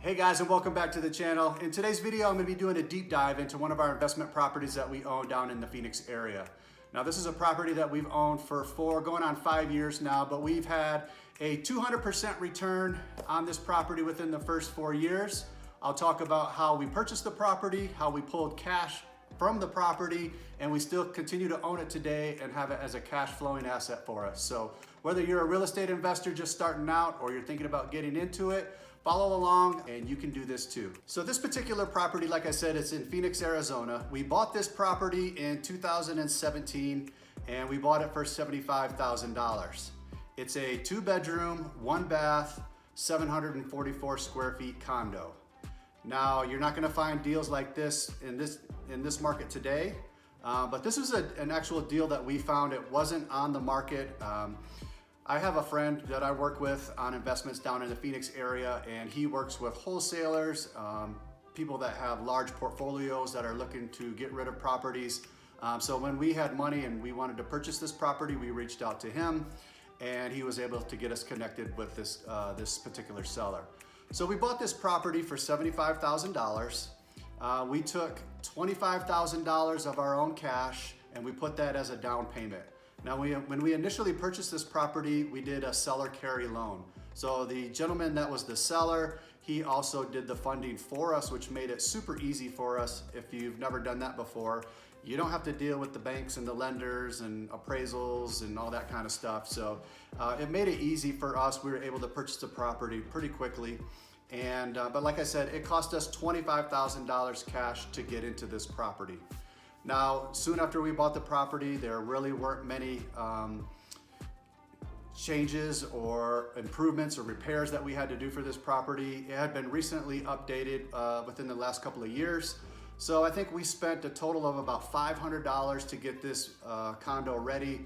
Hey guys, and welcome back to the channel. In today's video, I'm going to be doing a deep dive into one of our investment properties that we own down in the Phoenix area. Now, this is a property that we've owned for going on 5 years now, but we've had a 200% return on this property within the first 4 years. I'll talk about how we purchased the property, how we pulled cash from the property, and we still continue to own it today and have it as a cash flowing asset for us. So whether you're a real estate investor just starting out or you're thinking about getting into it, follow along and you can do this too. So this particular property, like I said, it's in Phoenix, Arizona. We bought this property in 2017 and we bought it for $75,000. It's a 2-bedroom, 1-bath, 744 square feet condo. Now, you're not gonna find deals like this in this market today, but this is an actual deal that we found. It wasn't on the market. I have a friend that I work with on investments down in the Phoenix area, and he works with wholesalers, people that have large portfolios that are looking to get rid of properties. So when we had money and we wanted to purchase this property, we reached out to him, and he was able to get us connected with this particular seller. So we bought this property for $75,000. We took $25,000 of our own cash and we put that as a down payment. Now, when we initially purchased this property, we did a seller carry loan. So the gentleman that was the seller, he also did the funding for us, which made it super easy for us. If you've never done that before, you don't have to deal with the banks and the lenders and appraisals and all that kind of stuff. So it made it easy for us. We were able to purchase the property pretty quickly. And but like I said, it cost us $25,000 cash to get into this property. Now, soon after we bought the property, there really weren't many changes or improvements or repairs that we had to do for this property. It had been recently updated within the last couple of years. So I think we spent a total of about $500 to get this condo ready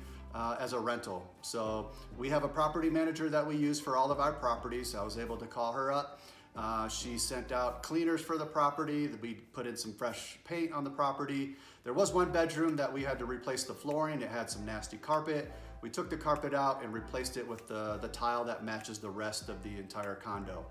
as a rental. So we have a property manager that we use for all of our properties. I was able to call her up. She sent out cleaners for the property. We put in some fresh paint on the property. There was one bedroom that we had to replace the flooring. It had some nasty carpet. We took the carpet out and replaced it with the tile that matches the rest of the entire condo.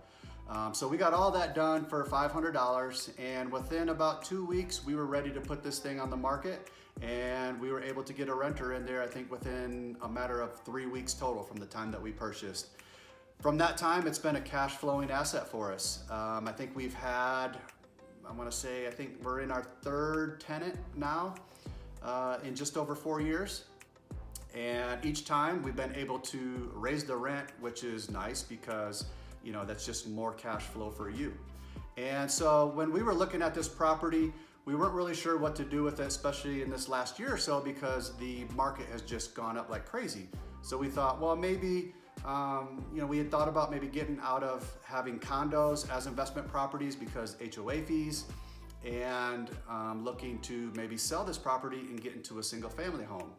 So we got all that done for $500, and within about 2 weeks, we were ready to put this thing on the market, and we were able to get a renter in there, I think within a matter of 3 weeks total from the time that we purchased. From that time, it's been a cash flowing asset for us. I think we've had, I think we're in our 3rd tenant now in just over 4 years. And each time we've been able to raise the rent, which is nice because that's just more cash flow for you. And so when we were looking at this property, we weren't really sure what to do with it, especially in this last year or so, because the market has just gone up like crazy. So we thought, well, maybe, we had thought about maybe getting out of having condos as investment properties because HOA fees, and looking to maybe sell this property and get into a single family home.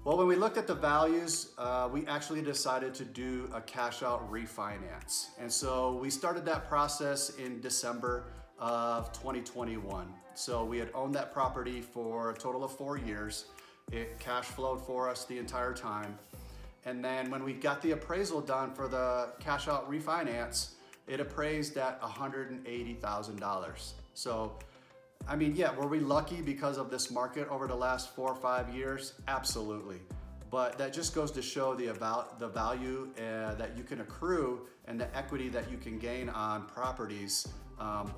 Well, when we looked at the values, we actually decided to do a cash out refinance. And so we started that process in December of 2021. So we had owned that property for a total of 4 years. It cash flowed for us the entire time. And then when we got the appraisal done for the cash out refinance, it appraised at $180,000. So I mean, yeah, were we lucky because of this market over the last 4 or 5 years? Absolutely. But that just goes to show the value that you can accrue and the equity that you can gain on properties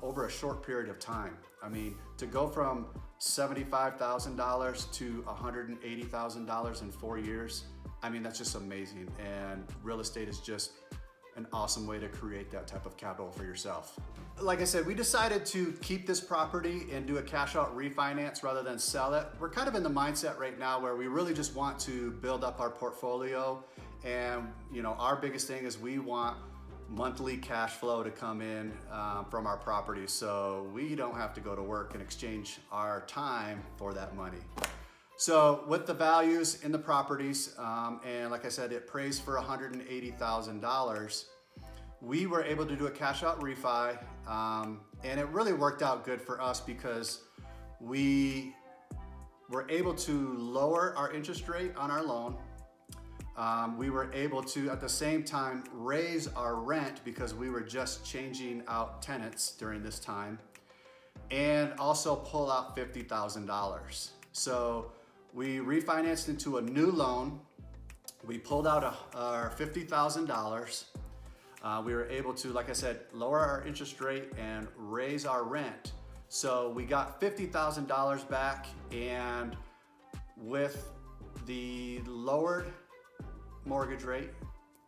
over a short period of time. I mean, to go from $75,000 to $180,000 in 4 years, I mean, that's just amazing. And real estate is just an awesome way to create that type of capital for yourself. Like I said, we decided to keep this property and do a cash out refinance rather than sell it. We're kind of in the mindset right now where we really just want to build up our portfolio. And our biggest thing is we want monthly cash flow to come in from our property, so we don't have to go to work and exchange our time for that money. So with the values in the properties, and like I said, it appraised for $180,000, we were able to do a cash out refi, and it really worked out good for us because we were able to lower our interest rate on our loan. we were able to, at the same time, raise our rent because we were just changing out tenants during this time, and also pull out $50,000. So we refinanced into a new loan. We pulled out our $50,000. We were able to, like I said, lower our interest rate and raise our rent. So we got $50,000 back, and with the lowered mortgage rate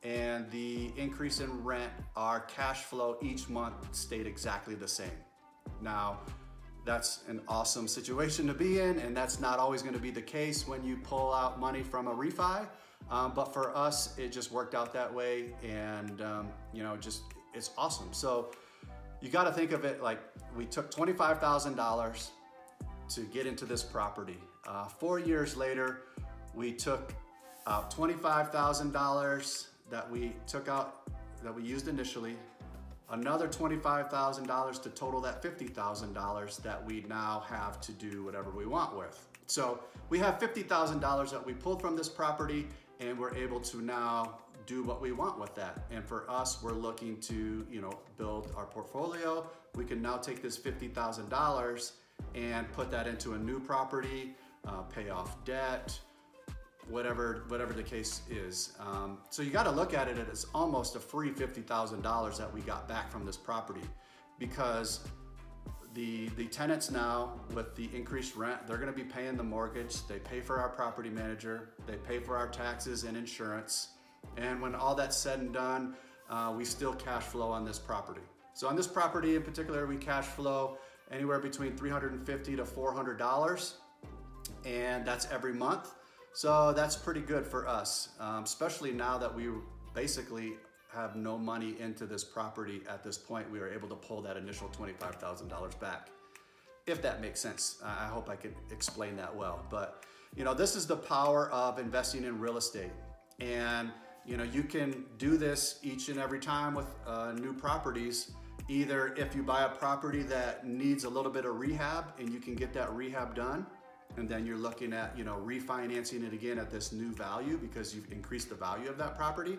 and the increase in rent, our cash flow each month stayed exactly the same. Now, that's an awesome situation to be in, and that's not always going to be the case when you pull out money from a refi. But for us, it just worked out that way, and it's awesome. So you got to think of it like we took $25,000 to get into this property. 4 years later, we took out $25,000 that we took out, that we used initially, another $25,000 to total that $50,000 that we now have to do whatever we want with. So we have $50,000 that we pulled from this property, and we're able to now do what we want with that. And for us, we're looking to, build our portfolio. We can now take this $50,000 and put that into a new property, pay off debt, whatever the case is. So you got to look at it as almost a free $50,000 that we got back from this property, because the tenants now, with the increased rent, they're going to be paying the mortgage. They pay for our property manager. They pay for our taxes and insurance. And when all that's said and done, we still cash flow on this property. So on this property in particular, we cash flow anywhere between $350 to $400, and that's every month. So that's pretty good for us, especially now that we basically have no money into this property at this point. We were able to pull that initial $25,000 back, if that makes sense. I hope I can explain that well. But this is the power of investing in real estate. And you can do this each and every time with new properties. Either if you buy a property that needs a little bit of rehab and you can get that rehab done, and then you're looking at refinancing it again at this new value because you've increased the value of that property.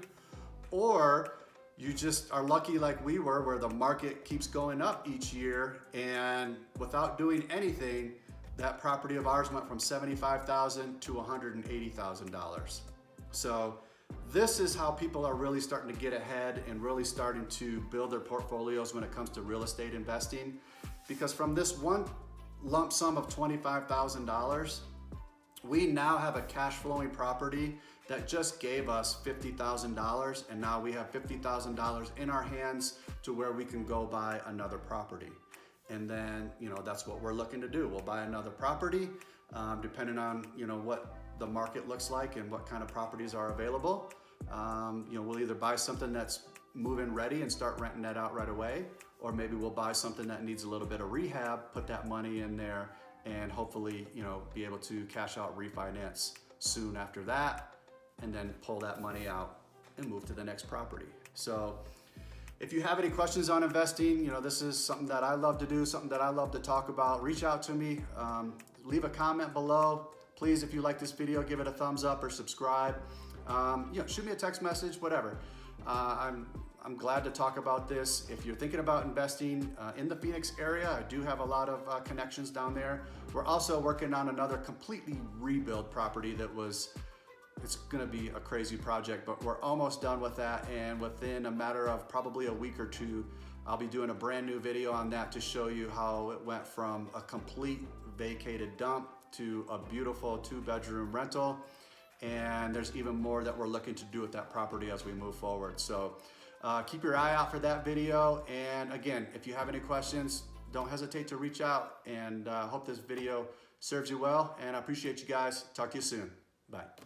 Or you just are lucky like we were, where the market keeps going up each year, and without doing anything, that property of ours went from $75,000 to $180,000. So this is how people are really starting to get ahead and really starting to build their portfolios when it comes to real estate investing. Because from this one lump sum of $25,000, we now have a cash flowing property that just gave us $50,000, and now we have $50,000 in our hands to where we can go buy another property. And then, that's what we're looking to do. We'll buy another property, depending on, what the market looks like and what kind of properties are available. We'll either buy something that's move-in ready and start renting that out right away, or maybe we'll buy something that needs a little bit of rehab, put that money in there, and hopefully, be able to cash out refinance soon after that, and then pull that money out and move to the next property. So if you have any questions on investing, this is something that I love to do, something that I love to talk about. Reach out to me, leave a comment below. Please, if you like this video, give it a thumbs up or subscribe. Shoot me a text message, whatever. I'm glad to talk about this. If you're thinking about investing in the Phoenix area, I do have a lot of connections down there. We're also working on another completely rebuild property it's gonna be a crazy project, but we're almost done with that. And within a matter of probably a week or two, I'll be doing a brand new video on that to show you how it went from a complete vacated dump to a beautiful 2-bedroom rental. And there's even more that we're looking to do with that property as we move forward. So keep your eye out for that video. And again, if you have any questions, don't hesitate to reach out, and hope this video serves you well. And I appreciate you guys. Talk to you soon. Bye.